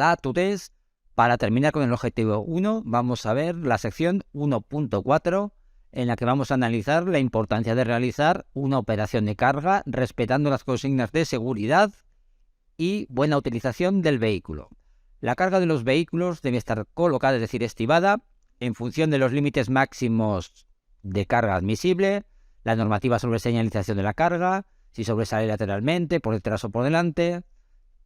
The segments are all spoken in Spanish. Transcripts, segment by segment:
Ojalá Today's. Para terminar con el objetivo 1, vamos a ver la sección 1.4, en la que vamos a analizar la importancia de realizar una operación de carga respetando las consignas de seguridad y buena utilización del vehículo. La carga de los vehículos debe estar colocada, es decir, estibada, en función de los límites máximos de carga admisible, la normativa sobre señalización de la carga, si sobresale lateralmente, por detrás o por delante.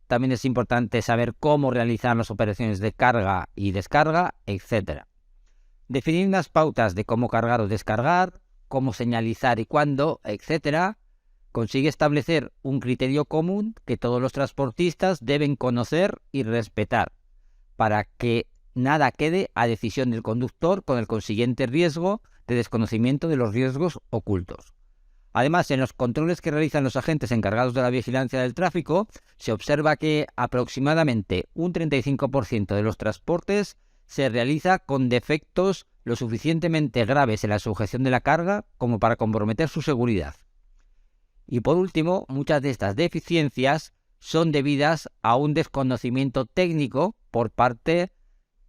También es importante saber cómo realizar las operaciones de carga y descarga, etc. Definir unas pautas de cómo cargar o descargar, cómo señalizar y cuándo, etc. Consigue establecer un criterio común que todos los transportistas deben conocer y respetar, para que nada quede a decisión del conductor, con el consiguiente riesgo de desconocimiento de los riesgos ocultos. Además, en los controles que realizan los agentes encargados de la vigilancia del tráfico, se observa que aproximadamente un 35% de los transportes se realiza con defectos lo suficientemente graves en la sujeción de la carga como para comprometer su seguridad. Y por último, muchas de estas deficiencias son debidas a un desconocimiento técnico por parte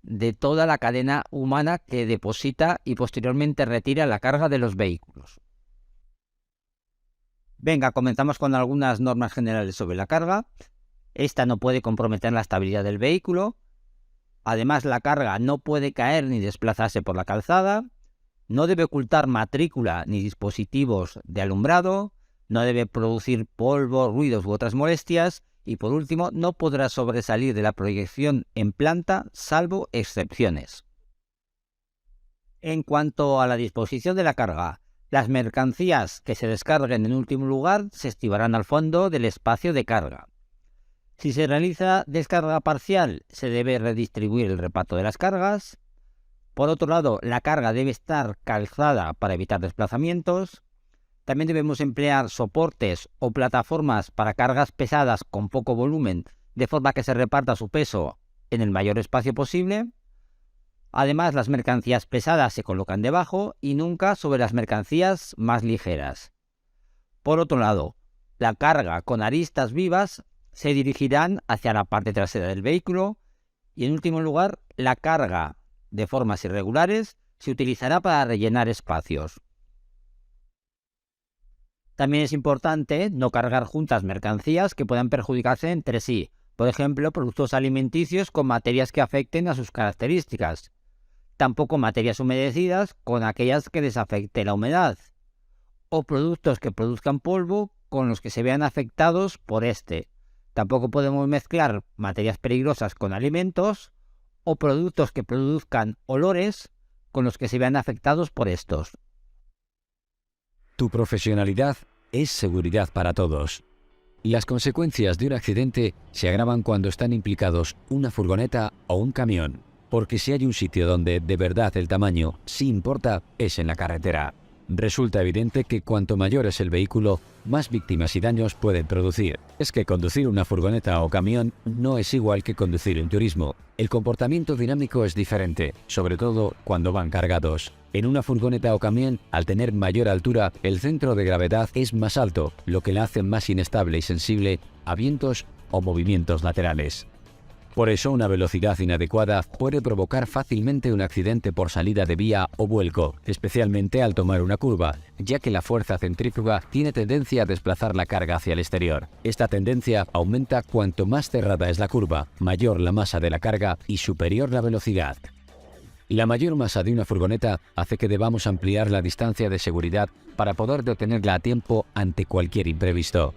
de toda la cadena humana que deposita y posteriormente retira la carga de los vehículos. Venga, comenzamos con algunas normas generales sobre la carga. Esta no puede comprometer la estabilidad del vehículo. Además, la carga no puede caer ni desplazarse por la calzada. No debe ocultar matrícula ni dispositivos de alumbrado. No debe producir polvo, ruidos u otras molestias. Y por último, no podrá sobresalir de la proyección en planta, salvo excepciones. En cuanto a la disposición de la carga, las mercancías que se descarguen en último lugar se estibarán al fondo del espacio de carga. Si se realiza descarga parcial, se debe redistribuir el reparto de las cargas. Por otro lado, la carga debe estar calzada para evitar desplazamientos. También debemos emplear soportes o plataformas para cargas pesadas con poco volumen, de forma que se reparta su peso en el mayor espacio posible. Además, las mercancías pesadas se colocan debajo y nunca sobre las mercancías más ligeras. Por otro lado, la carga con aristas vivas se dirigirán hacia la parte trasera del vehículo y, en último lugar, la carga de formas irregulares se utilizará para rellenar espacios. También es importante no cargar juntas mercancías que puedan perjudicarse entre sí, por ejemplo, productos alimenticios con materias que afecten a sus características. Tampoco materias humedecidas con aquellas que les afecte la humedad, o productos que produzcan polvo con los que se vean afectados por este. Tampoco podemos mezclar materias peligrosas con alimentos o productos que produzcan olores con los que se vean afectados por estos. Tu profesionalidad es seguridad para todos. Las consecuencias de un accidente se agravan cuando están implicados una furgoneta o un camión. Porque si hay un sitio donde de verdad el tamaño sí importa, es en la carretera. Resulta evidente que cuanto mayor es el vehículo, más víctimas y daños pueden producir. Es que conducir una furgoneta o camión no es igual que conducir un turismo. El comportamiento dinámico es diferente, sobre todo cuando van cargados. En una furgoneta o camión, al tener mayor altura, el centro de gravedad es más alto, lo que la hace más inestable y sensible a vientos o movimientos laterales. Por eso, una velocidad inadecuada puede provocar fácilmente un accidente por salida de vía o vuelco, especialmente al tomar una curva, ya que la fuerza centrífuga tiene tendencia a desplazar la carga hacia el exterior. Esta tendencia aumenta cuanto más cerrada es la curva, mayor la masa de la carga y superior la velocidad. La mayor masa de una furgoneta hace que debamos ampliar la distancia de seguridad para poder detenerla a tiempo ante cualquier imprevisto.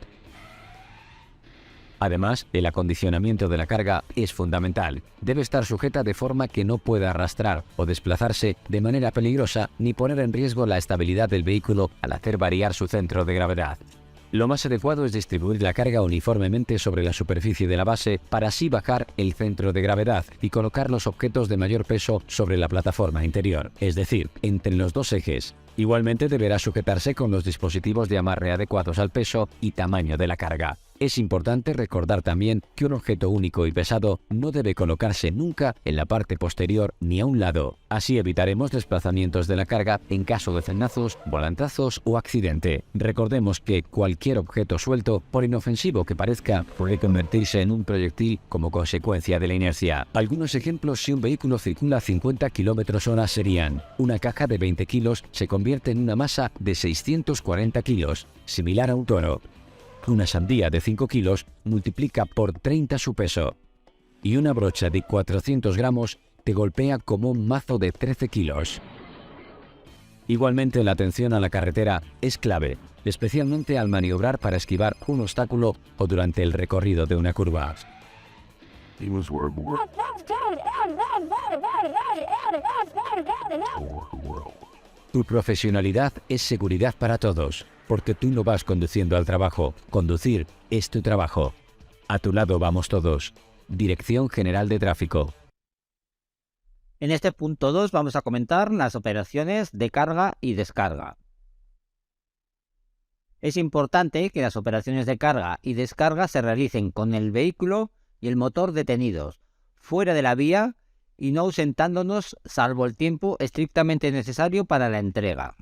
Además, el acondicionamiento de la carga es fundamental. Debe estar sujeta de forma que no pueda arrastrar o desplazarse de manera peligrosa ni poner en riesgo la estabilidad del vehículo al hacer variar su centro de gravedad. Lo más adecuado es distribuir la carga uniformemente sobre la superficie de la base para así bajar el centro de gravedad y colocar los objetos de mayor peso sobre la plataforma interior, es decir, entre los dos ejes. Igualmente deberá sujetarse con los dispositivos de amarre adecuados al peso y tamaño de la carga. Es importante recordar también que un objeto único y pesado no debe colocarse nunca en la parte posterior ni a un lado. Así evitaremos desplazamientos de la carga en caso de frenazos, volantazos o accidente. Recordemos que cualquier objeto suelto, por inofensivo que parezca, puede convertirse en un proyectil como consecuencia de la inercia. Algunos ejemplos: si un vehículo circula a 50 km/h serían: una caja de 20 kilos se convierte en una masa de 640 kilos, similar a un toro. Una sandía de 5 kilos multiplica por 30 su peso. Y una brocha de 400 gramos te golpea como un mazo de 13 kilos. Igualmente, la atención a la carretera es clave, especialmente al maniobrar para esquivar un obstáculo o durante el recorrido de una curva. Tu profesionalidad es seguridad para todos, porque tú no vas conduciendo al trabajo. Conducir es tu trabajo. A tu lado vamos todos. Dirección General de Tráfico. En este punto 2 vamos a comentar las operaciones de carga y descarga. Es importante que las operaciones de carga y descarga se realicen con el vehículo y el motor detenidos, fuera de la vía y no ausentándonos salvo el tiempo estrictamente necesario para la entrega.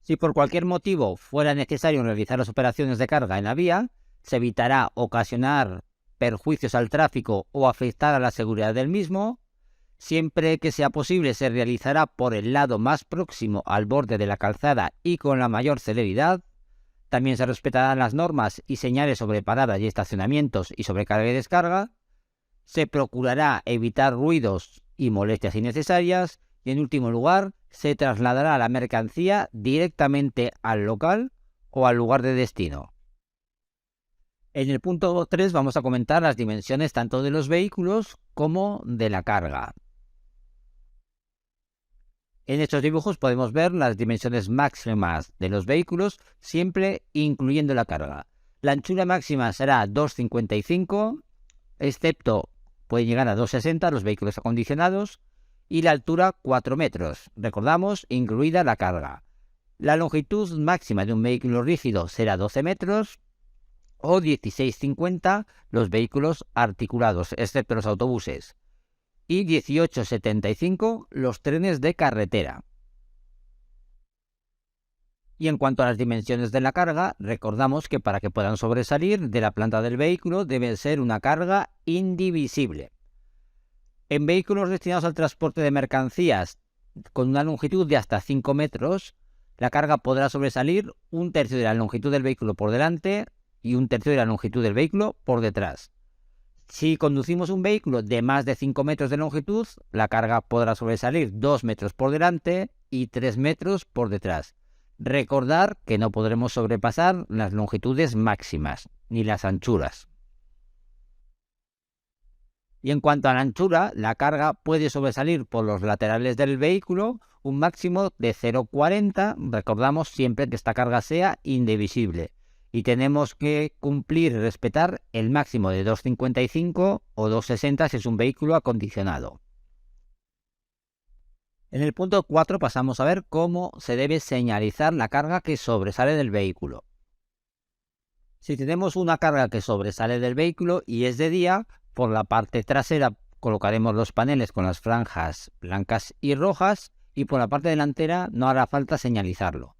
Si por cualquier motivo fuera necesario realizar las operaciones de carga en la vía, se evitará ocasionar perjuicios al tráfico o afectar a la seguridad del mismo. Siempre que sea posible, se realizará por el lado más próximo al borde de la calzada y con la mayor celeridad. También se respetarán las normas y señales sobre paradas y estacionamientos y sobre carga y descarga. Se procurará evitar ruidos y molestias innecesarias. Y en último lugar, se trasladará la mercancía directamente al local o al lugar de destino. En el punto 3 vamos a comentar las dimensiones tanto de los vehículos como de la carga. En estos dibujos podemos ver las dimensiones máximas de los vehículos, siempre incluyendo la carga. La anchura máxima será 2,55, excepto pueden llegar a 2,60 los vehículos acondicionados, y la altura 4 metros, recordamos, incluida la carga. La longitud máxima de un vehículo rígido será 12 metros o 16,50 los vehículos articulados, excepto los autobuses, y 18,75 los trenes de carretera. Y en cuanto a las dimensiones de la carga, recordamos que para que puedan sobresalir de la planta del vehículo debe ser una carga indivisible. En vehículos destinados al transporte de mercancías con una longitud de hasta 5 metros, la carga podrá sobresalir 1/3 de la longitud del vehículo por delante y 1/3 de la longitud del vehículo por detrás. Si conducimos un vehículo de más de 5 metros de longitud, la carga podrá sobresalir 2 metros por delante y 3 metros por detrás. Recordar que no podremos sobrepasar las longitudes máximas ni las anchuras. Y en cuanto a la anchura, la carga puede sobresalir por los laterales del vehículo un máximo de 0,40. Recordamos siempre que esta carga sea indivisible. Y tenemos que cumplir y respetar el máximo de 2,55 o 2,60 si es un vehículo acondicionado. En el punto 4 pasamos a ver cómo se debe señalizar la carga que sobresale del vehículo. Si tenemos una carga que sobresale del vehículo y es de día, por la parte trasera colocaremos los paneles con las franjas blancas y rojas y por la parte delantera no hará falta señalizarlo.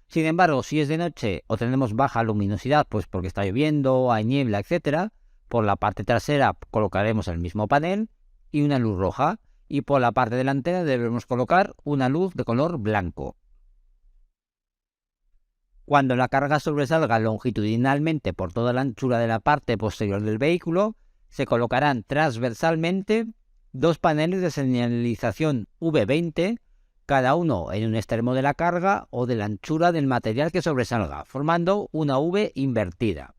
Sin embargo, si es de noche o tenemos baja luminosidad, pues porque está lloviendo, hay niebla, etc., por la parte trasera colocaremos el mismo panel y una luz roja, y por la parte delantera debemos colocar una luz de color blanco. Cuando la carga sobresalga longitudinalmente por toda la anchura de la parte posterior del vehículo, se colocarán transversalmente dos paneles de señalización V20, cada uno en un extremo de la carga o de la anchura del material que sobresalga, formando una V invertida.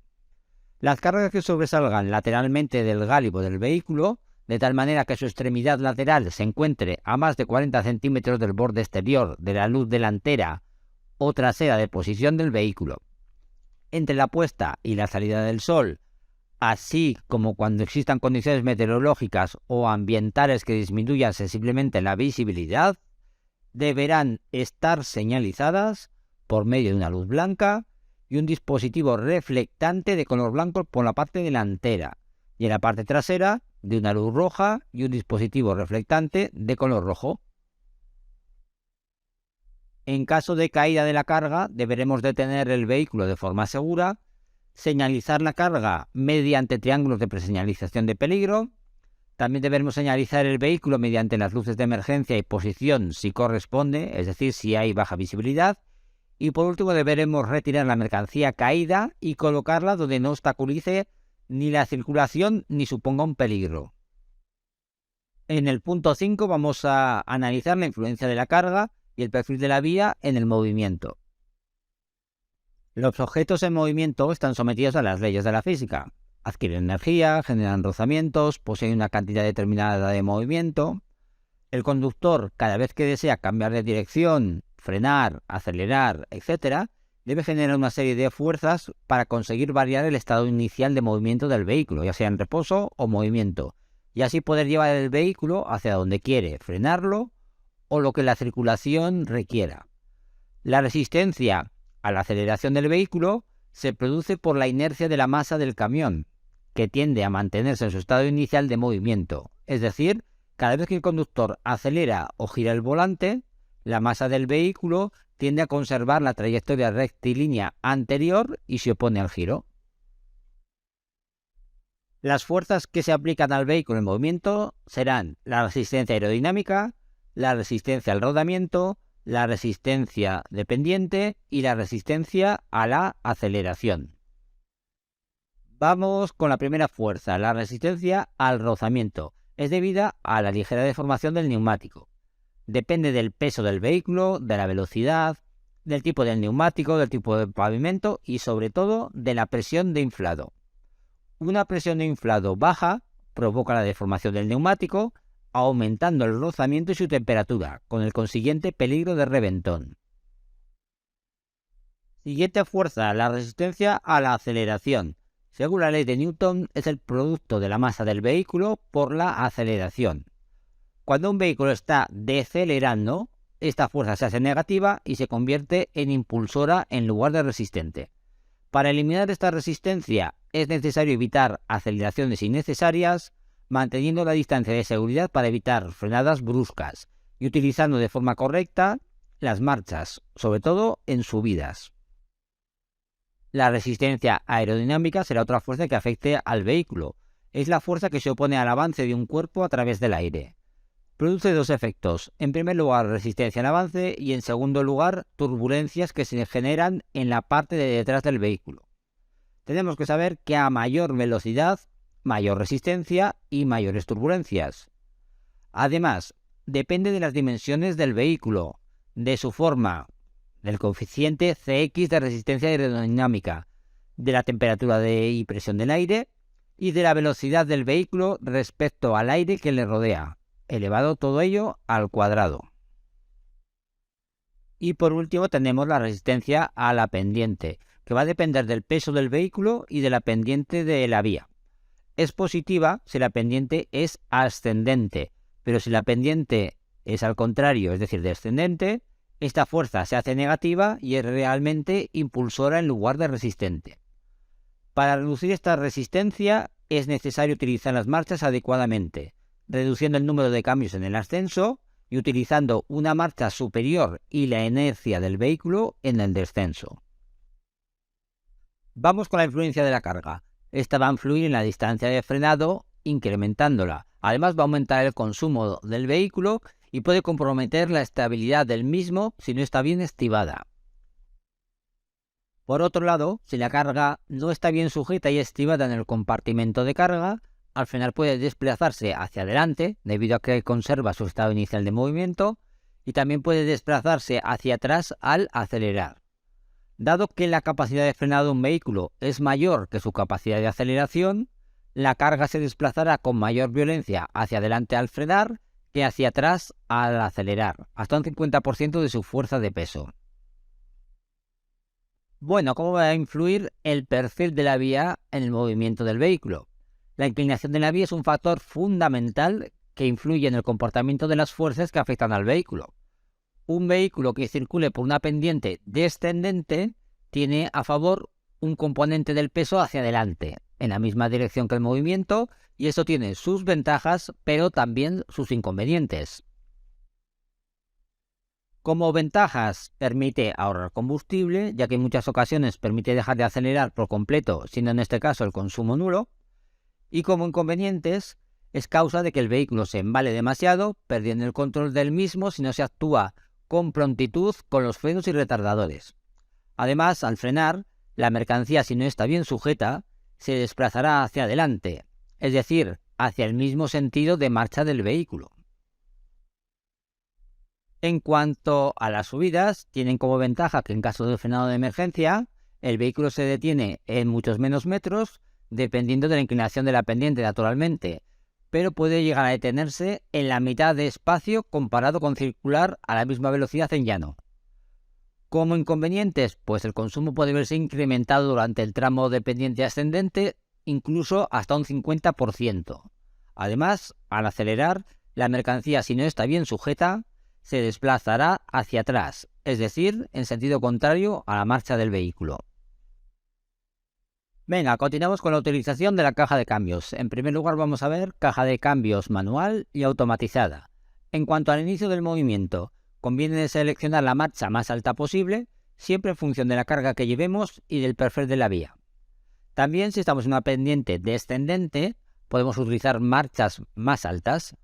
Las cargas que sobresalgan lateralmente del gálibo del vehículo, de tal manera que su extremidad lateral se encuentre a más de 40 centímetros del borde exterior de la luz delantera o trasera de posición del vehículo. Entre la puesta y la salida del sol, así como cuando existan condiciones meteorológicas o ambientales que disminuyan sensiblemente la visibilidad, deberán estar señalizadas por medio de una luz blanca y un dispositivo reflectante de color blanco por la parte delantera, y en la parte trasera de una luz roja y un dispositivo reflectante de color rojo. En caso de caída de la carga, deberemos detener el vehículo de forma segura, señalizar la carga mediante triángulos de preseñalización de peligro. También debemos señalizar el vehículo mediante las luces de emergencia y posición si corresponde, es decir, si hay baja visibilidad. Y por último deberemos retirar la mercancía caída y colocarla donde no obstaculice ni la circulación ni suponga un peligro. En el punto 5 vamos a analizar la influencia de la carga y el perfil de la vía en el movimiento. Los objetos en movimiento están sometidos a las leyes de la física. Adquieren energía, generan rozamientos, poseen una cantidad determinada de movimiento. El conductor, cada vez que desea cambiar de dirección, frenar, acelerar, etc., debe generar una serie de fuerzas para conseguir variar el estado inicial de movimiento del vehículo, ya sea en reposo o movimiento, y así poder llevar el vehículo hacia donde quiere, frenarlo o lo que la circulación requiera. La resistencia a la aceleración del vehículo se produce por la inercia de la masa del camión, que tiende a mantenerse en su estado inicial de movimiento, es decir, cada vez que el conductor acelera o gira el volante, la masa del vehículo tiende a conservar la trayectoria rectilínea anterior y se opone al giro. Las fuerzas que se aplican al vehículo en movimiento serán la resistencia aerodinámica, la resistencia al rodamiento, la resistencia de pendiente y la resistencia a la aceleración. Vamos con la primera fuerza, la resistencia al rozamiento. Es debida a la ligera deformación del neumático. Depende del peso del vehículo, de la velocidad, del tipo del neumático, del tipo de pavimento y sobre todo de la presión de inflado. Una presión de inflado baja provoca la deformación del neumático, aumentando el rozamiento y su temperatura, con el consiguiente peligro de reventón. Siguiente fuerza, la resistencia a la aceleración. Según la ley de Newton, es el producto de la masa del vehículo por la aceleración. Cuando un vehículo está decelerando, esta fuerza se hace negativa y se convierte en impulsora en lugar de resistente. Para eliminar esta resistencia es necesario evitar aceleraciones innecesarias, manteniendo la distancia de seguridad para evitar frenadas bruscas y utilizando de forma correcta las marchas, sobre todo en subidas. La resistencia aerodinámica será otra fuerza que afecte al vehículo. Es la fuerza que se opone al avance de un cuerpo a través del aire. Produce dos efectos. En primer lugar, resistencia al avance y en segundo lugar, turbulencias que se generan en la parte de detrás del vehículo. Tenemos que saber que a mayor velocidad, mayor resistencia y mayores turbulencias. Además, depende de las dimensiones del vehículo, de su forma, del coeficiente Cx de resistencia aerodinámica, de la temperatura y presión del aire y de la velocidad del vehículo respecto al aire que le rodea, elevado todo ello al cuadrado. Y por último tenemos la resistencia a la pendiente, que va a depender del peso del vehículo y de la pendiente de la vía. Es positiva si la pendiente es ascendente, pero si la pendiente es al contrario, es decir, descendente, esta fuerza se hace negativa y es realmente impulsora en lugar de resistente. Para reducir esta resistencia es necesario utilizar las marchas adecuadamente, reduciendo el número de cambios en el ascenso y utilizando una marcha superior y la inercia del vehículo en el descenso. Vamos con la influencia de la carga. Esta va a influir en la distancia de frenado, incrementándola. Además va a aumentar el consumo del vehículo y puede comprometer la estabilidad del mismo si no está bien estibada. Por otro lado, si la carga no está bien sujeta y estibada en el compartimento de carga, al frenar puede desplazarse hacia adelante debido a que conserva su estado inicial de movimiento y también puede desplazarse hacia atrás al acelerar. Dado que la capacidad de frenado de un vehículo es mayor que su capacidad de aceleración, la carga se desplazará con mayor violencia hacia adelante al frenar que hacia atrás al acelerar, hasta un 50% de su fuerza de peso. Bueno, ¿cómo va a influir el perfil de la vía en el movimiento del vehículo? La inclinación de la vía es un factor fundamental que influye en el comportamiento de las fuerzas que afectan al vehículo. Un vehículo que circule por una pendiente descendente tiene a favor un componente del peso hacia adelante, en la misma dirección que el movimiento, y eso tiene sus ventajas, pero también sus inconvenientes. Como ventajas, permite ahorrar combustible, ya que en muchas ocasiones permite dejar de acelerar por completo, siendo en este caso el consumo nulo. Y como inconvenientes, es causa de que el vehículo se embale demasiado, perdiendo el control del mismo si no se actúa con prontitud con los frenos y retardadores. Además, al frenar, la mercancía, si no está bien sujeta, se desplazará hacia adelante, es decir, hacia el mismo sentido de marcha del vehículo. En cuanto a las subidas, tienen como ventaja que en caso de frenado de emergencia, el vehículo se detiene en muchos menos metros, dependiendo de la inclinación de la pendiente, naturalmente, pero puede llegar a detenerse en la mitad de espacio comparado con circular a la misma velocidad en llano. Como inconvenientes, pues el consumo puede verse incrementado durante el tramo de pendiente ascendente, incluso hasta un 50%. Además, al acelerar, la mercancía, si no está bien sujeta, se desplazará hacia atrás, es decir, en sentido contrario a la marcha del vehículo. Venga, continuamos con la utilización de la caja de cambios. En primer lugar vamos a ver caja de cambios manual y automatizada. En cuanto al inicio del movimiento, conviene seleccionar la marcha más alta posible, siempre en función de la carga que llevemos y del perfil de la vía. También si estamos en una pendiente descendente, podemos utilizar marchas más altas.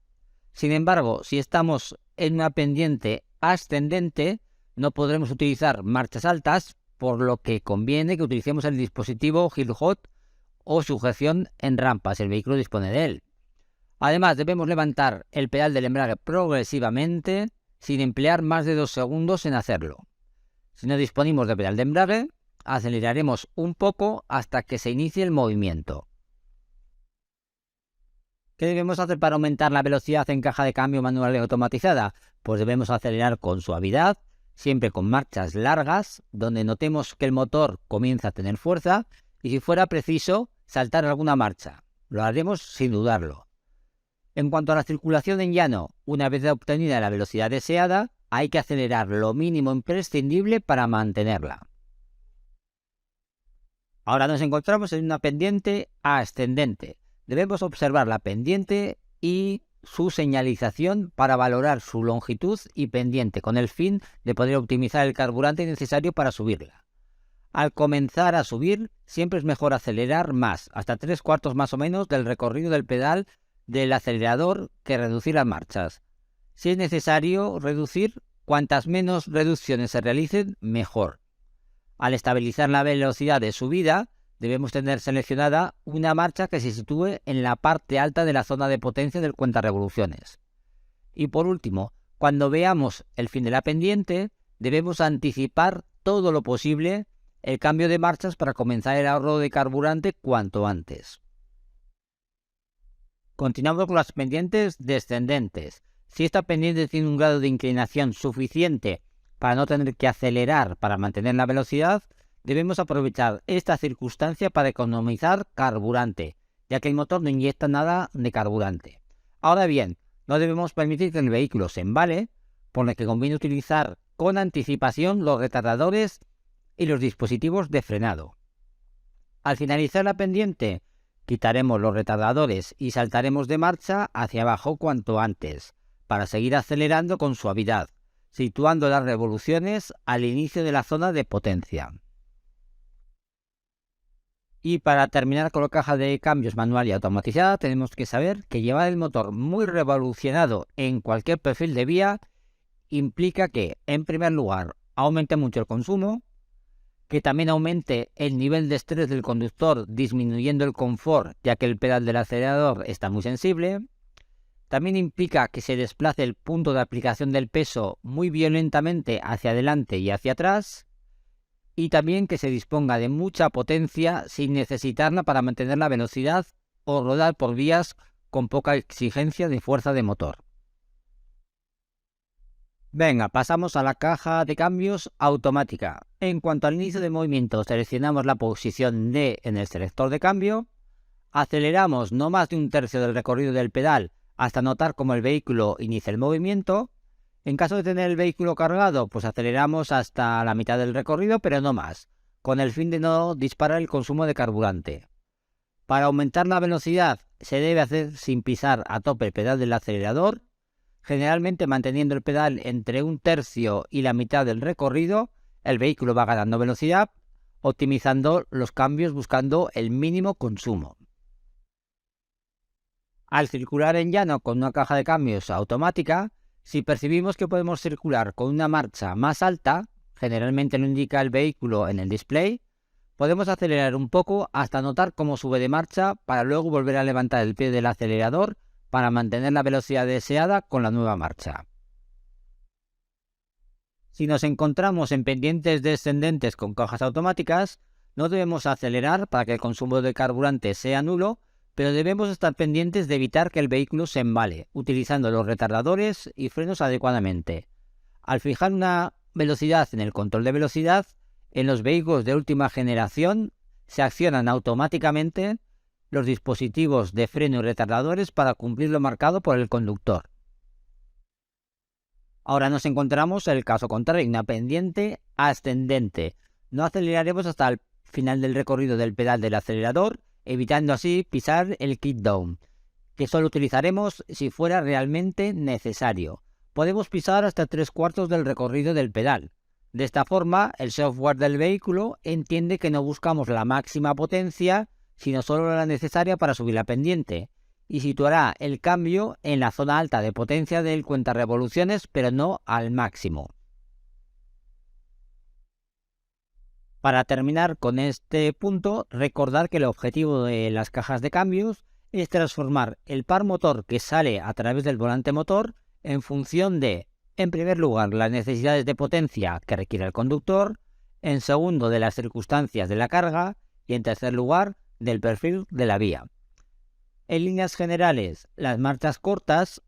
Sin embargo, si estamos en una pendiente ascendente, no podremos utilizar marchas altas, por lo que conviene que utilicemos el dispositivo Hill Hold o sujeción en rampa, si el vehículo dispone de él. Además, debemos levantar el pedal del embrague progresivamente, sin emplear más de 2 segundos en hacerlo. Si no disponemos de pedal de embrague, aceleraremos un poco hasta que se inicie el movimiento. ¿Qué debemos hacer para aumentar la velocidad en caja de cambio manual y automatizada? Pues debemos acelerar con suavidad, siempre con marchas largas, donde notemos que el motor comienza a tener fuerza, y si fuera preciso, saltar alguna marcha. Lo haremos sin dudarlo. En cuanto a la circulación en llano, una vez obtenida la velocidad deseada, hay que acelerar lo mínimo imprescindible para mantenerla. Ahora nos encontramos en una pendiente ascendente. Debemos observar la pendiente y su señalización para valorar su longitud y pendiente, con el fin de poder optimizar el carburante necesario para subirla. Al comenzar a subir, siempre es mejor acelerar más, hasta 3/4 más o menos del recorrido del pedal del acelerador, que reducir las marchas. Si es necesario reducir, cuantas menos reducciones se realicen, mejor. Al estabilizar la velocidad de subida, debemos tener seleccionada una marcha que se sitúe en la parte alta de la zona de potencia del cuentarevoluciones. Y por último, cuando veamos el fin de la pendiente, debemos anticipar todo lo posible el cambio de marchas para comenzar el ahorro de carburante cuanto antes. Continuamos con las pendientes descendentes. Si esta pendiente tiene un grado de inclinación suficiente para no tener que acelerar para mantener la velocidad, debemos aprovechar esta circunstancia para economizar carburante, ya que el motor no inyecta nada de carburante. Ahora bien, no debemos permitir que el vehículo se embale, por lo que conviene utilizar con anticipación los retardadores y los dispositivos de frenado. Al finalizar la pendiente, quitaremos los retardadores y saltaremos de marcha hacia abajo cuanto antes, para seguir acelerando con suavidad, situando las revoluciones al inicio de la zona de potencia. Y para terminar con la caja de cambios manual y automatizada, tenemos que saber que llevar el motor muy revolucionado en cualquier perfil de vía implica que, en primer lugar, aumente mucho el consumo, que también aumente el nivel de estrés del conductor, disminuyendo el confort, ya que el pedal del acelerador está muy sensible. También implica que se desplace el punto de aplicación del peso muy violentamente hacia adelante y hacia atrás, y también que se disponga de mucha potencia sin necesitarla para mantener la velocidad o rodar por vías con poca exigencia de fuerza de motor. Venga, pasamos a la caja de cambios automática. En cuanto al inicio del movimiento, seleccionamos la posición D en el selector de cambio, aceleramos no más de 1/3 del recorrido del pedal hasta notar cómo el vehículo inicia el movimiento. En caso de tener el vehículo cargado, pues aceleramos hasta la mitad del recorrido, pero no más. con el fin de no disparar el consumo de carburante. Para aumentar la velocidad se debe hacer sin pisar a tope el pedal del acelerador, generalmente manteniendo el pedal entre 1/3 y la mitad del recorrido. El vehículo va ganando velocidad, optimizando los cambios buscando el mínimo consumo. Al circular en llano con una caja de cambios automática, si percibimos que podemos circular con una marcha más alta, generalmente lo indica el vehículo en el display, podemos acelerar un poco hasta notar cómo sube de marcha para luego volver a levantar el pie del acelerador para mantener la velocidad deseada con la nueva marcha. Si nos encontramos en pendientes descendentes con cajas automáticas, no debemos acelerar para que el consumo de carburante sea nulo, pero debemos estar pendientes de evitar que el vehículo se embale, utilizando los retardadores y frenos adecuadamente. Al fijar una velocidad en el control de velocidad, en los vehículos de última generación se accionan automáticamente los dispositivos de freno y retardadores para cumplir lo marcado por el conductor. Ahora nos encontramos en el caso contrario, una pendiente ascendente. No aceleraremos hasta el final del recorrido del pedal del acelerador, evitando así pisar el kick down, que solo utilizaremos si fuera realmente necesario. Podemos pisar hasta 3/4 del recorrido del pedal. De esta forma, el software del vehículo entiende que no buscamos la máxima potencia, sino solo la necesaria para subir la pendiente, y situará el cambio en la zona alta de potencia del cuentarevoluciones, pero no al máximo. Para terminar con este punto, recordar que el objetivo de las cajas de cambios es transformar el par motor que sale a través del volante motor en función de, en primer lugar, las necesidades de potencia que requiere el conductor, en segundo, de las circunstancias de la carga y en tercer lugar, del perfil de la vía. En líneas generales, las marchas cortas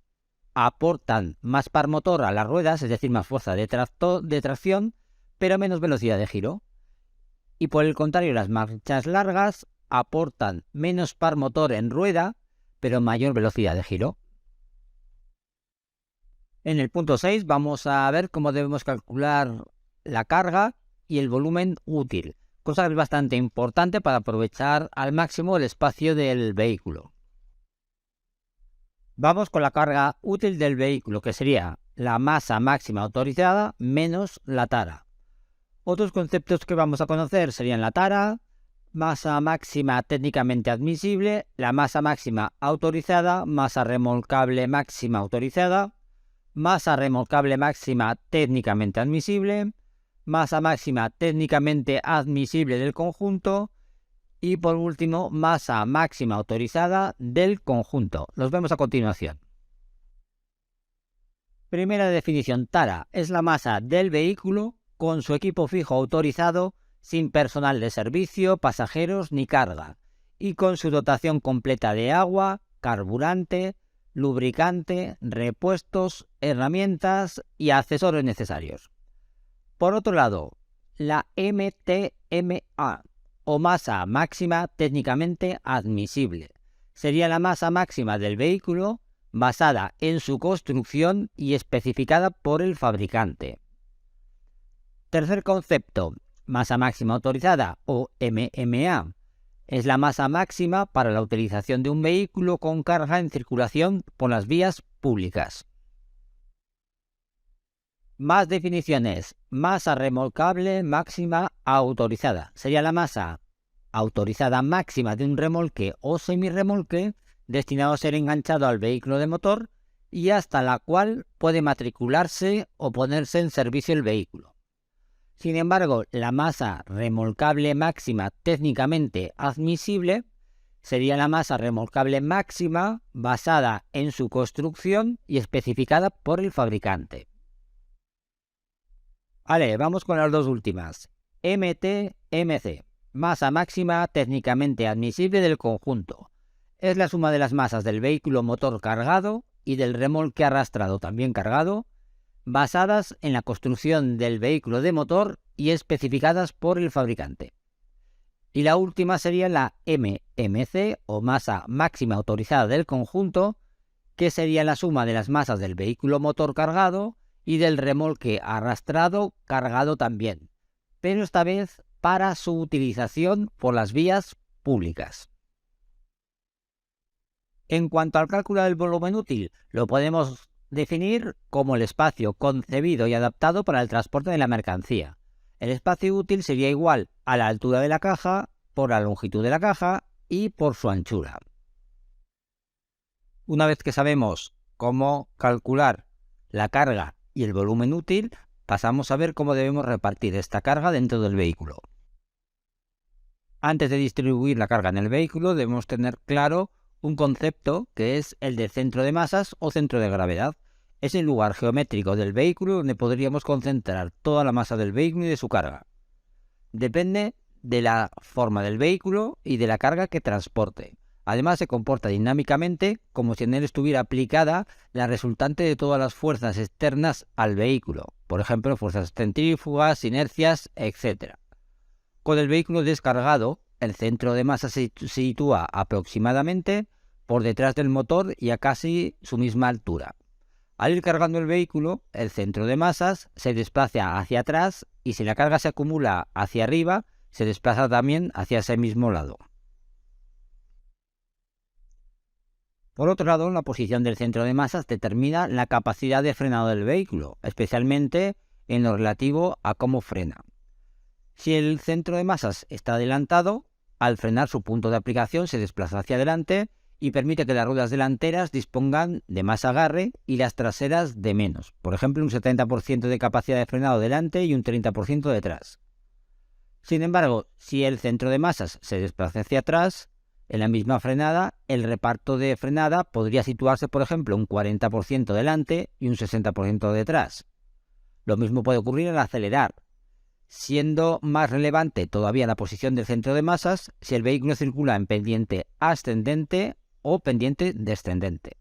aportan más par motor a las ruedas, es decir, más fuerza de tracción, pero menos velocidad de giro. Y por el contrario, las marchas largas aportan menos par motor en rueda, pero mayor velocidad de giro. En el punto 6 vamos a ver cómo debemos calcular la carga y el volumen útil, cosa que es bastante importante para aprovechar al máximo el espacio del vehículo. Vamos con la carga útil del vehículo, que sería la masa máxima autorizada menos la tara. Otros conceptos que vamos a conocer serían la tara, masa máxima técnicamente admisible, la masa máxima autorizada, masa remolcable máxima autorizada, masa remolcable máxima técnicamente admisible, masa máxima técnicamente admisible del conjunto y por último masa máxima autorizada del conjunto. Los vemos a continuación. Primera definición: tara es la masa del vehículo con su equipo fijo autorizado, sin personal de servicio, pasajeros ni carga, y con su dotación completa de agua, carburante, lubricante, repuestos, herramientas y accesorios necesarios. Por otro lado, la MTMA, o masa máxima técnicamente admisible, sería la masa máxima del vehículo basada en su construcción y especificada por el fabricante. Tercer concepto, masa máxima autorizada o MMA. Es la masa máxima para la utilización de un vehículo con carga en circulación por las vías públicas. Más definiciones. Masa remolcable máxima autorizada. Sería la masa autorizada máxima de un remolque o semirremolque destinado a ser enganchado al vehículo de motor y hasta la cual puede matricularse o ponerse en servicio el vehículo. Sin embargo, la masa remolcable máxima técnicamente admisible sería la masa remolcable máxima basada en su construcción y especificada por el fabricante. Vale, vamos con las dos últimas. MTMC, masa máxima técnicamente admisible del conjunto. Es la suma de las masas del vehículo motor cargado y del remolque arrastrado también cargado, basadas en la construcción del vehículo de motor y especificadas por el fabricante. Y la última sería la MMC, o masa máxima autorizada del conjunto, que sería la suma de las masas del vehículo motor cargado y del remolque arrastrado cargado también, pero esta vez para su utilización por las vías públicas. En cuanto al cálculo del volumen útil, lo podemos definir como el espacio concebido y adaptado para el transporte de la mercancía. El espacio útil sería igual a la altura de la caja por la longitud de la caja y por su anchura. Una vez que sabemos cómo calcular la carga y el volumen útil, pasamos a ver cómo debemos repartir esta carga dentro del vehículo. Antes de distribuir la carga en el vehículo, debemos tener claro un concepto que es el de centro de masas o centro de gravedad. Es el lugar geométrico del vehículo donde podríamos concentrar toda la masa del vehículo y de su carga. Depende de la forma del vehículo y de la carga que transporte. Además, se comporta dinámicamente como si en él estuviera aplicada la resultante de todas las fuerzas externas al vehículo, por ejemplo, fuerzas centrífugas, inercias, etc. Con el vehículo descargado, el centro de masa se sitúa aproximadamente por detrás del motor y a casi su misma altura. Al ir cargando el vehículo, el centro de masas se desplaza hacia atrás y si la carga se acumula hacia arriba, se desplaza también hacia ese mismo lado. Por otro lado, la posición del centro de masas determina la capacidad de frenado del vehículo, especialmente en lo relativo a cómo frena. Si el centro de masas está adelantado, al frenar su punto de aplicación se desplaza hacia adelante y permite que las ruedas delanteras dispongan de más agarre y las traseras de menos. Por ejemplo, un 70% de capacidad de frenado delante y un 30% detrás. Sin embargo, si el centro de masas se desplaza hacia atrás, en la misma frenada, el reparto de frenada podría situarse, por ejemplo, un 40% delante y un 60% detrás. Lo mismo puede ocurrir al acelerar, siendo más relevante todavía la posición del centro de masas si el vehículo circula en pendiente ascendente o pendiente descendente.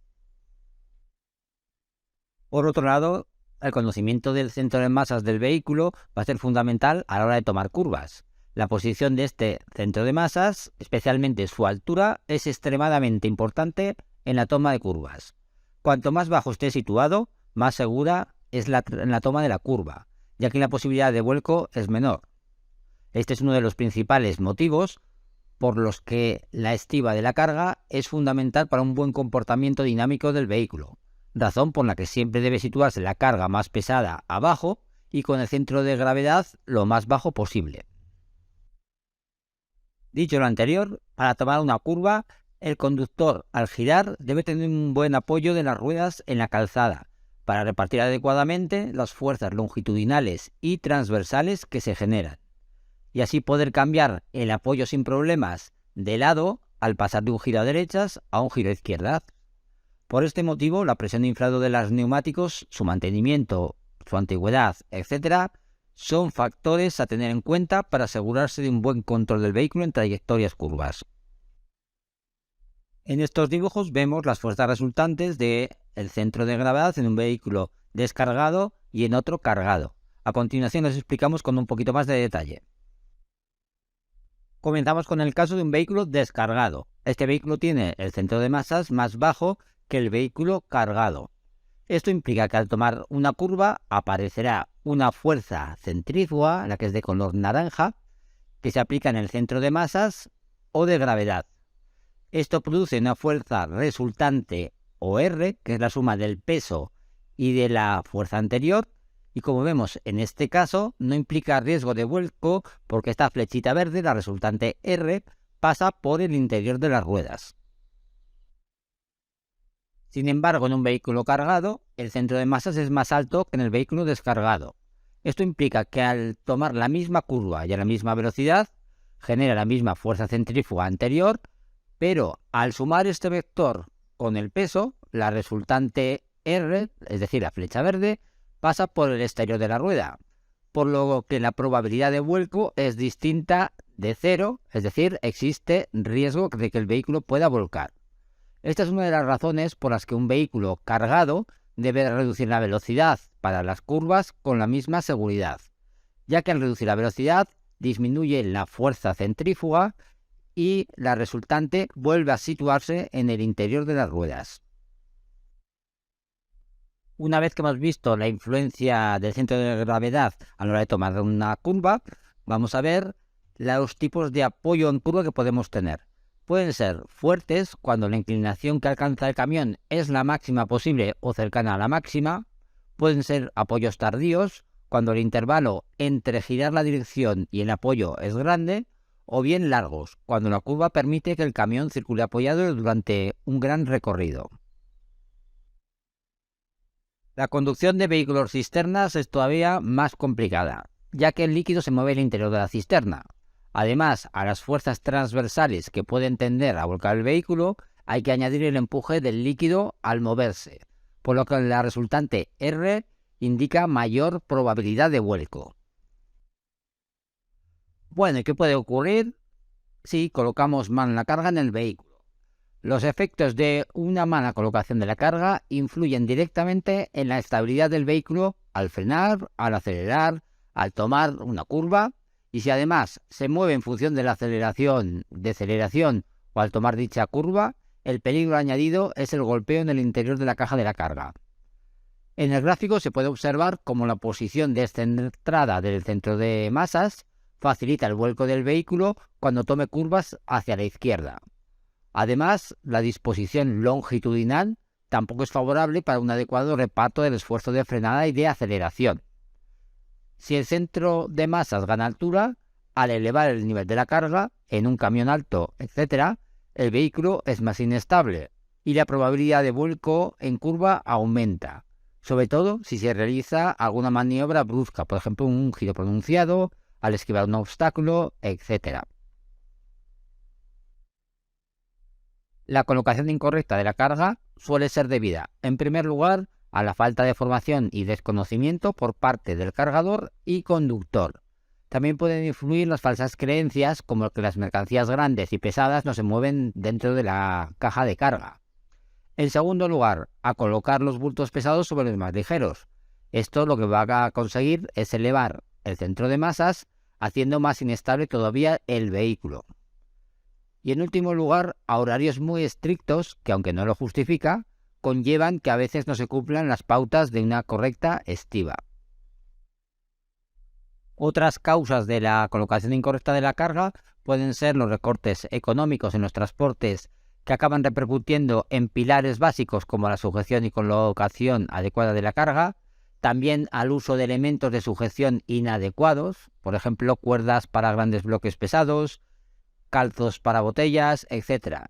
Por otro lado, el conocimiento del centro de masas del vehículo va a ser fundamental a la hora de tomar curvas. La posición de este centro de masas, especialmente su altura, es extremadamente importante en la toma de curvas. Cuanto más bajo esté situado, más segura es la toma de la curva, ya que la posibilidad de vuelco es menor. Este es uno de los principales motivos por los que la estiba de la carga es fundamental para un buen comportamiento dinámico del vehículo, razón por la que siempre debe situarse la carga más pesada abajo y con el centro de gravedad lo más bajo posible. Dicho lo anterior, para tomar una curva, el conductor al girar debe tener un buen apoyo de las ruedas en la calzada para repartir adecuadamente las fuerzas longitudinales y transversales que se generan, y así poder cambiar el apoyo sin problemas de lado al pasar de un giro a derechas a un giro a izquierdas. Por este motivo, la presión de inflado de los neumáticos, su mantenimiento, su antigüedad, etc., son factores a tener en cuenta para asegurarse de un buen control del vehículo en trayectorias curvas. En estos dibujos vemos las fuerzas resultantes del centro de gravedad en un vehículo descargado y en otro cargado. A continuación les explicamos con un poquito más de detalle. Comenzamos con el caso de un vehículo descargado. Este vehículo tiene el centro de masas más bajo que el vehículo cargado. Esto implica que al tomar una curva aparecerá una fuerza centrífuga, la que es de color naranja, que se aplica en el centro de masas o de gravedad. Esto produce una fuerza resultante o R, que es la suma del peso y de la fuerza anterior, y como vemos en este caso no implica riesgo de vuelco porque esta flechita verde, la resultante R, pasa por el interior de las ruedas. Sin embargo, en un vehículo cargado, el centro de masas es más alto que en el vehículo descargado. Esto implica que al tomar la misma curva y a la misma velocidad, genera la misma fuerza centrífuga anterior, pero al sumar este vector con el peso, la resultante R, es decir, la flecha verde, pasa por el exterior de la rueda, por lo que la probabilidad de vuelco es distinta de cero, es decir, existe riesgo de que el vehículo pueda volcar. Esta es una de las razones por las que un vehículo cargado debe reducir la velocidad para las curvas con la misma seguridad, ya que al reducir la velocidad disminuye la fuerza centrífuga y la resultante vuelve a situarse en el interior de las ruedas. Una vez que hemos visto la influencia del centro de gravedad a la hora de tomar una curva, vamos a ver los tipos de apoyo en curva que podemos tener. Pueden ser fuertes cuando la inclinación que alcanza el camión es la máxima posible o cercana a la máxima. Pueden ser apoyos tardíos cuando el intervalo entre girar la dirección y el apoyo es grande. O bien largos cuando la curva permite que el camión circule apoyado durante un gran recorrido. La conducción de vehículos cisternas es todavía más complicada, ya que el líquido se mueve al interior de la cisterna. Además, a las fuerzas transversales que pueden tender a volcar el vehículo, hay que añadir el empuje del líquido al moverse, por lo que la resultante R indica mayor probabilidad de vuelco. Bueno, ¿y qué puede ocurrir si colocamos mal la carga en el vehículo? Los efectos de una mala colocación de la carga influyen directamente en la estabilidad del vehículo al frenar, al acelerar, al tomar una curva, y si además se mueve en función de la aceleración, deceleración o al tomar dicha curva, el peligro añadido es el golpeo en el interior de la caja de la carga. En el gráfico se puede observar cómo la posición descentrada del centro de masas facilita el vuelco del vehículo cuando tome curvas hacia la izquierda. Además, la disposición longitudinal tampoco es favorable para un adecuado reparto del esfuerzo de frenada y de aceleración. Si el centro de masas gana altura, al elevar el nivel de la carga, en un camión alto, etc., el vehículo es más inestable y la probabilidad de vuelco en curva aumenta, sobre todo si se realiza alguna maniobra brusca, por ejemplo un giro pronunciado, al esquivar un obstáculo, etc. La colocación incorrecta de la carga suele ser debida, en primer lugar, a la falta de formación y desconocimiento por parte del cargador y conductor. También pueden influir las falsas creencias como que las mercancías grandes y pesadas no se mueven dentro de la caja de carga. En segundo lugar, a colocar los bultos pesados sobre los más ligeros. Esto lo que va a conseguir es elevar el centro de masas, haciendo más inestable todavía el vehículo. Y en último lugar, a horarios muy estrictos, que aunque no lo justifica, conllevan que a veces no se cumplan las pautas de una correcta estiba. Otras causas de la colocación incorrecta de la carga pueden ser los recortes económicos en los transportes que acaban repercutiendo en pilares básicos como la sujeción y colocación adecuada de la carga, también al uso de elementos de sujeción inadecuados, por ejemplo cuerdas para grandes bloques pesados, calzos para botellas, etc.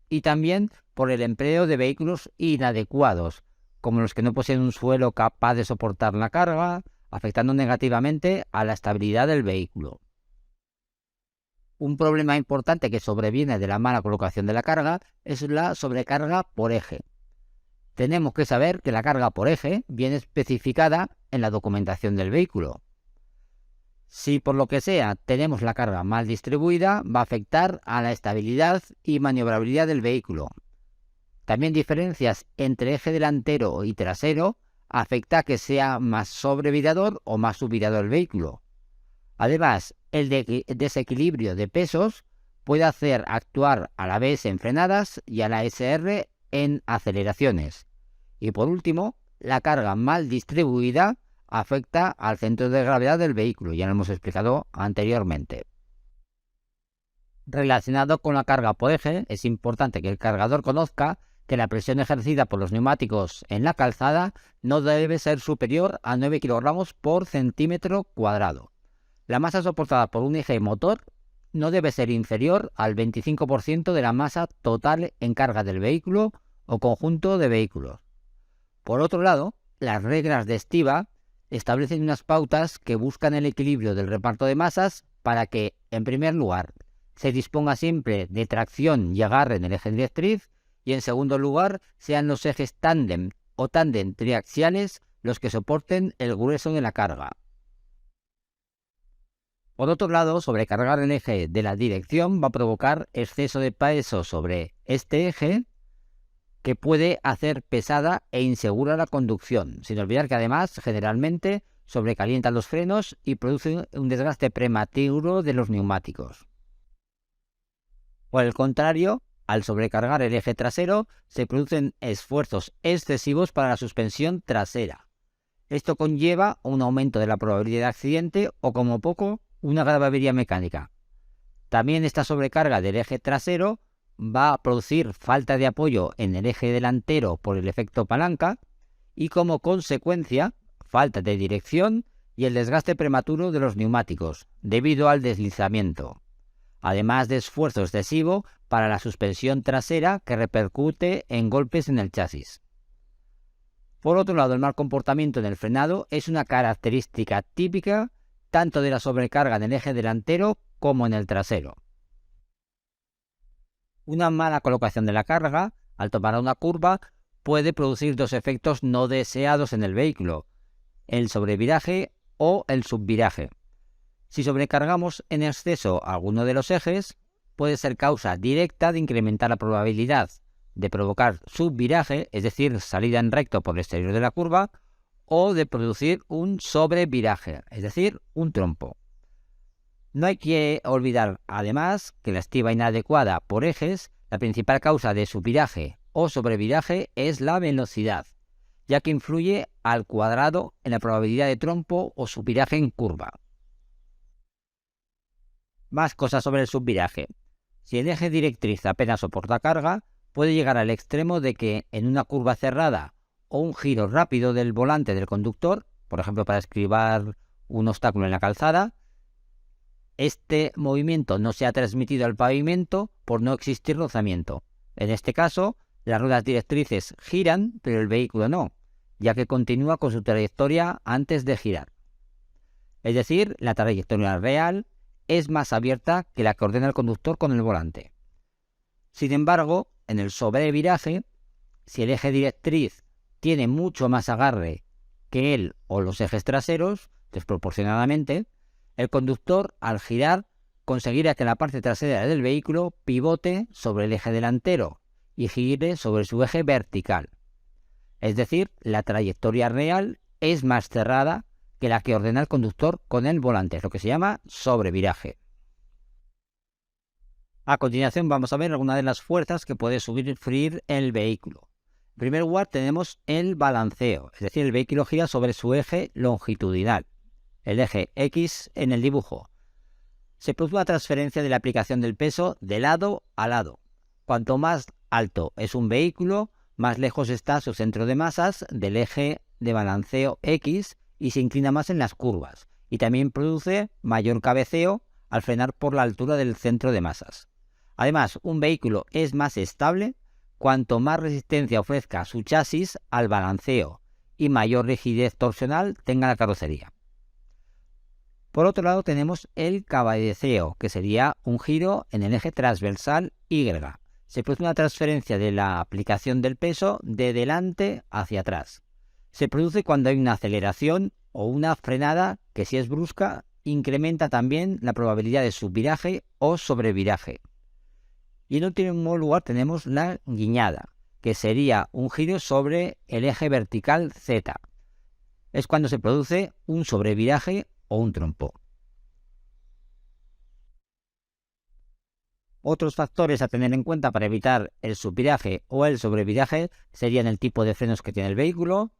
Y también por el empleo de vehículos inadecuados, como los que no poseen un suelo capaz de soportar la carga, afectando negativamente a la estabilidad del vehículo. Un problema importante que sobreviene de la mala colocación de la carga es la sobrecarga por eje. Tenemos que saber que la carga por eje viene especificada en la documentación del vehículo. Si por lo que sea tenemos la carga mal distribuida, va a afectar a la estabilidad y maniobrabilidad del vehículo. También diferencias entre eje delantero y trasero afecta a que sea más sobrevirador o más subvirador el vehículo. Además, el desequilibrio de pesos puede hacer actuar a la ABS en frenadas y a la SR en aceleraciones. Y por último, la carga mal distribuida afecta al centro de gravedad del vehículo, ya lo hemos explicado anteriormente. Relacionado con la carga por eje, es importante que el cargador conozca que la presión ejercida por los neumáticos en la calzada no debe ser superior a 9 kg por centímetro cuadrado. La masa soportada por un eje motor no debe ser inferior al 25% de la masa total en carga del vehículo o conjunto de vehículos. Por otro lado, las reglas de estiba establecen unas pautas que buscan el equilibrio del reparto de masas para que, en primer lugar, se disponga siempre de tracción y agarre en el eje directriz y, en segundo lugar, sean los ejes tándem o tándem triaxiales los que soporten el grueso de la carga. Por otro lado, sobrecargar el eje de la dirección va a provocar exceso de peso sobre este eje que puede hacer pesada e insegura la conducción, sin olvidar que además generalmente sobrecalientan los frenos y produce un desgaste prematuro de los neumáticos. Por el contrario, al sobrecargar el eje trasero se producen esfuerzos excesivos para la suspensión trasera. Esto conlleva un aumento de la probabilidad de accidente o, como poco, una grave avería mecánica. También esta sobrecarga del eje trasero va a producir falta de apoyo en el eje delantero por el efecto palanca y como consecuencia falta de dirección y el desgaste prematuro de los neumáticos debido al deslizamiento, además de esfuerzo excesivo para la suspensión trasera que repercute en golpes en el chasis. Por otro lado, el mal comportamiento en el frenado es una característica típica tanto de la sobrecarga en el eje delantero como en el trasero. Una mala colocación de la carga al tomar una curva puede producir dos efectos no deseados en el vehículo, el sobreviraje o el subviraje. Si sobrecargamos en exceso alguno de los ejes, puede ser causa directa de incrementar la probabilidad de provocar subviraje, es decir, salida en recto por el exterior de la curva, o de producir un sobreviraje, es decir, un trompo. No hay que olvidar, además, que la estiba inadecuada por ejes, la principal causa de subviraje o sobreviraje es la velocidad, ya que influye al cuadrado en la probabilidad de trompo o subviraje en curva. Más cosas sobre el subviraje. Si el eje directriz apenas soporta carga, puede llegar al extremo de que en una curva cerrada o un giro rápido del volante del conductor, por ejemplo para esquivar un obstáculo en la calzada, este movimiento no sea transmitido al pavimento por no existir rozamiento. En este caso, las ruedas directrices giran, pero el vehículo no, ya que continúa con su trayectoria antes de girar. Es decir, la trayectoria real es más abierta que la que ordena el conductor con el volante. Sin embargo, en el sobreviraje, si el eje directriz tiene mucho más agarre que él o los ejes traseros, desproporcionadamente, el conductor, al girar, conseguirá que la parte trasera del vehículo pivote sobre el eje delantero y gire sobre su eje vertical. Es decir, la trayectoria real es más cerrada que la que ordena el conductor con el volante, lo que se llama sobreviraje. A continuación vamos a ver algunas de las fuerzas que puede sufrir el vehículo. En primer lugar tenemos el balanceo, es decir, el vehículo gira sobre su eje longitudinal, el eje X en el dibujo. Se produce una transferencia de la aplicación del peso de lado a lado. Cuanto más alto es un vehículo, más lejos está su centro de masas del eje de balanceo X y se inclina más en las curvas. Y también produce mayor cabeceo al frenar por la altura del centro de masas. Además, un vehículo es más estable cuanto más resistencia ofrezca su chasis al balanceo y mayor rigidez torsional tenga la carrocería. Por otro lado tenemos el cabeceo, que sería un giro en el eje transversal Y. Se produce una transferencia de la aplicación del peso de delante hacia atrás. Se produce cuando hay una aceleración o una frenada que, si es brusca, incrementa también la probabilidad de subviraje o sobreviraje. Y en último lugar tenemos la guiñada, que sería un giro sobre el eje vertical Z. Es cuando se produce un sobreviraje o un trompo. Otros factores a tener en cuenta para evitar el subviraje o el sobreviraje serían el tipo de frenos que tiene el vehículo,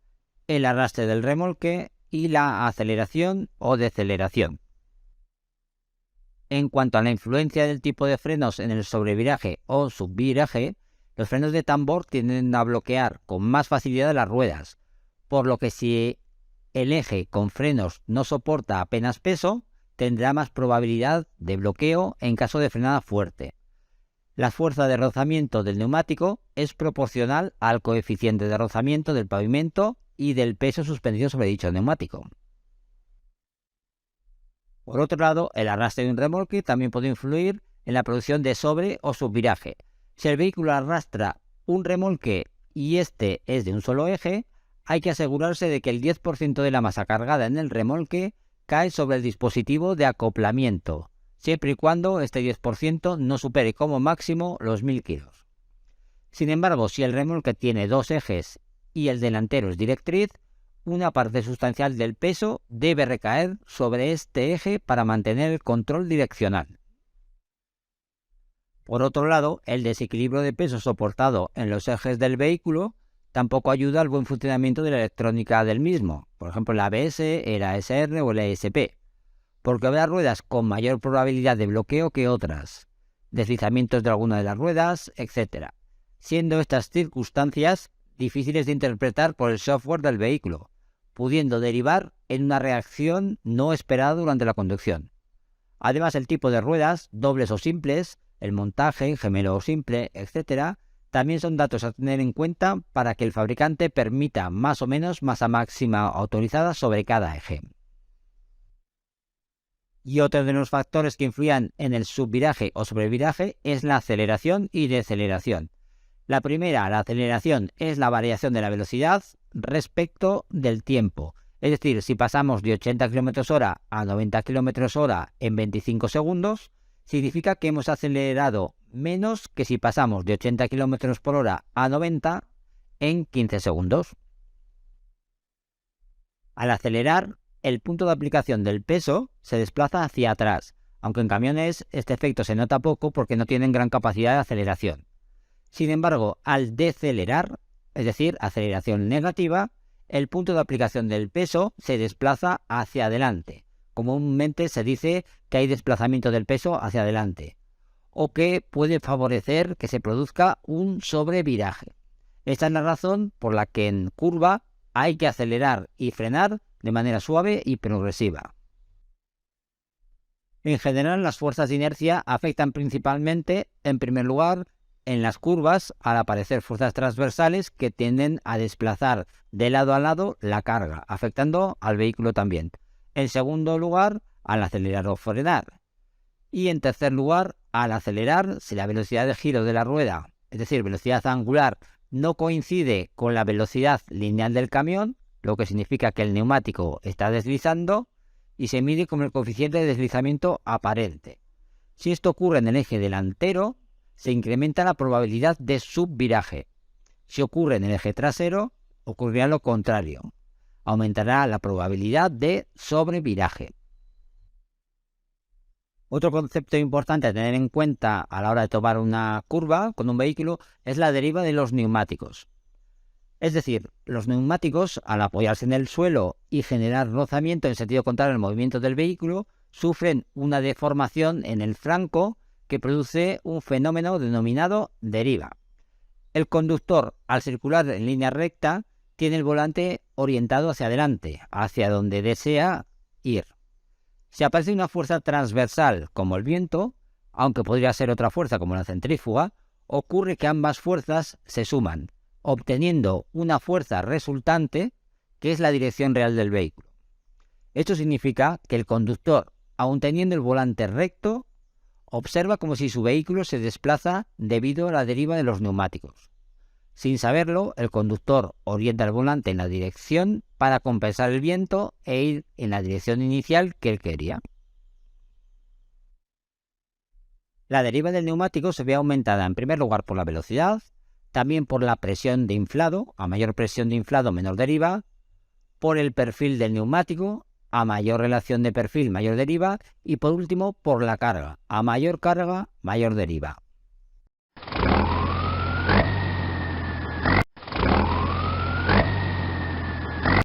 el arrastre del remolque y la aceleración o deceleración. En cuanto a la influencia del tipo de frenos en el sobreviraje o subviraje, los frenos de tambor tienden a bloquear con más facilidad las ruedas, por lo que si el eje con frenos no soporta apenas peso, tendrá más probabilidad de bloqueo en caso de frenada fuerte. La fuerza de rozamiento del neumático es proporcional al coeficiente de rozamiento del pavimento y del peso suspendido sobre dicho neumático. Por otro lado, el arrastre de un remolque también puede influir en la producción de sobre o subviraje. Si el vehículo arrastra un remolque y este es de un solo eje, hay que asegurarse de que el 10% de la masa cargada en el remolque cae sobre el dispositivo de acoplamiento, siempre y cuando este 10% no supere como máximo los 1000 kilos. Sin embargo, si el remolque tiene dos ejes y el delantero es directriz, una parte sustancial del peso debe recaer sobre este eje para mantener el control direccional. Por otro lado, el desequilibrio de peso soportado en los ejes del vehículo tampoco ayuda al buen funcionamiento de la electrónica del mismo, por ejemplo la ABS, el ASR o el ESP. porque habrá ruedas con mayor probabilidad de bloqueo que otras, deslizamientos de alguna de las ruedas, etc., siendo estas circunstancias difíciles de interpretar por el software del vehículo, pudiendo derivar en una reacción no esperada durante la conducción. Además, el tipo de ruedas, dobles o simples, el montaje, gemelo o simple, etc., también son datos a tener en cuenta para que el fabricante permita más o menos masa máxima autorizada sobre cada eje. Y otro de los factores que influyen en el subviraje o sobreviraje es la aceleración y deceleración. La primera, la aceleración, es la variación de la velocidad respecto del tiempo. Es decir, si pasamos de 80 km/h a 90 km/h en 25 segundos, significa que hemos acelerado menos que si pasamos de 80 km/h a 90 en 15 segundos. Al acelerar, el punto de aplicación del peso se desplaza hacia atrás, aunque en camiones este efecto se nota poco porque no tienen gran capacidad de aceleración. Sin embargo, al decelerar, es decir, aceleración negativa, el punto de aplicación del peso se desplaza hacia adelante. Comúnmente se dice que hay desplazamiento del peso hacia adelante, o que puede favorecer que se produzca un sobreviraje. Esta es la razón por la que en curva hay que acelerar y frenar de manera suave y progresiva. En general, las fuerzas de inercia afectan principalmente, en primer lugar, en las curvas, al aparecer fuerzas transversales que tienden a desplazar de lado a lado la carga, afectando al vehículo también. En segundo lugar, al acelerar o frenar. Y en tercer lugar, al acelerar, si la velocidad de giro de la rueda, es decir, velocidad angular, no coincide con la velocidad lineal del camión, lo que significa que el neumático está deslizando, y se mide como el coeficiente de deslizamiento aparente. Si esto ocurre en el eje delantero, se incrementa la probabilidad de subviraje. Si ocurre en el eje trasero, ocurrirá lo contrario. Aumentará la probabilidad de sobreviraje. Otro concepto importante a tener en cuenta a la hora de tomar una curva con un vehículo es la deriva de los neumáticos. Es decir, los neumáticos, al apoyarse en el suelo y generar rozamiento en sentido contrario al movimiento del vehículo, sufren una deformación en el flanco que produce un fenómeno denominado deriva. El conductor, al circular en línea recta, tiene el volante orientado hacia adelante, hacia donde desea ir. Si aparece una fuerza transversal como el viento, aunque podría ser otra fuerza como la centrífuga, ocurre que ambas fuerzas se suman, obteniendo una fuerza resultante que es la dirección real del vehículo. Esto significa que el conductor, aun teniendo el volante recto, observa como si su vehículo se desplaza debido a la deriva de los neumáticos. Sin saberlo, el conductor orienta el volante en la dirección para compensar el viento e ir en la dirección inicial que él quería. La deriva del neumático se ve aumentada en primer lugar por la velocidad, también por la presión de inflado, a mayor presión de inflado menor deriva, por el perfil del neumático, a mayor relación de perfil mayor deriva, y por último por la carga, a mayor carga mayor deriva.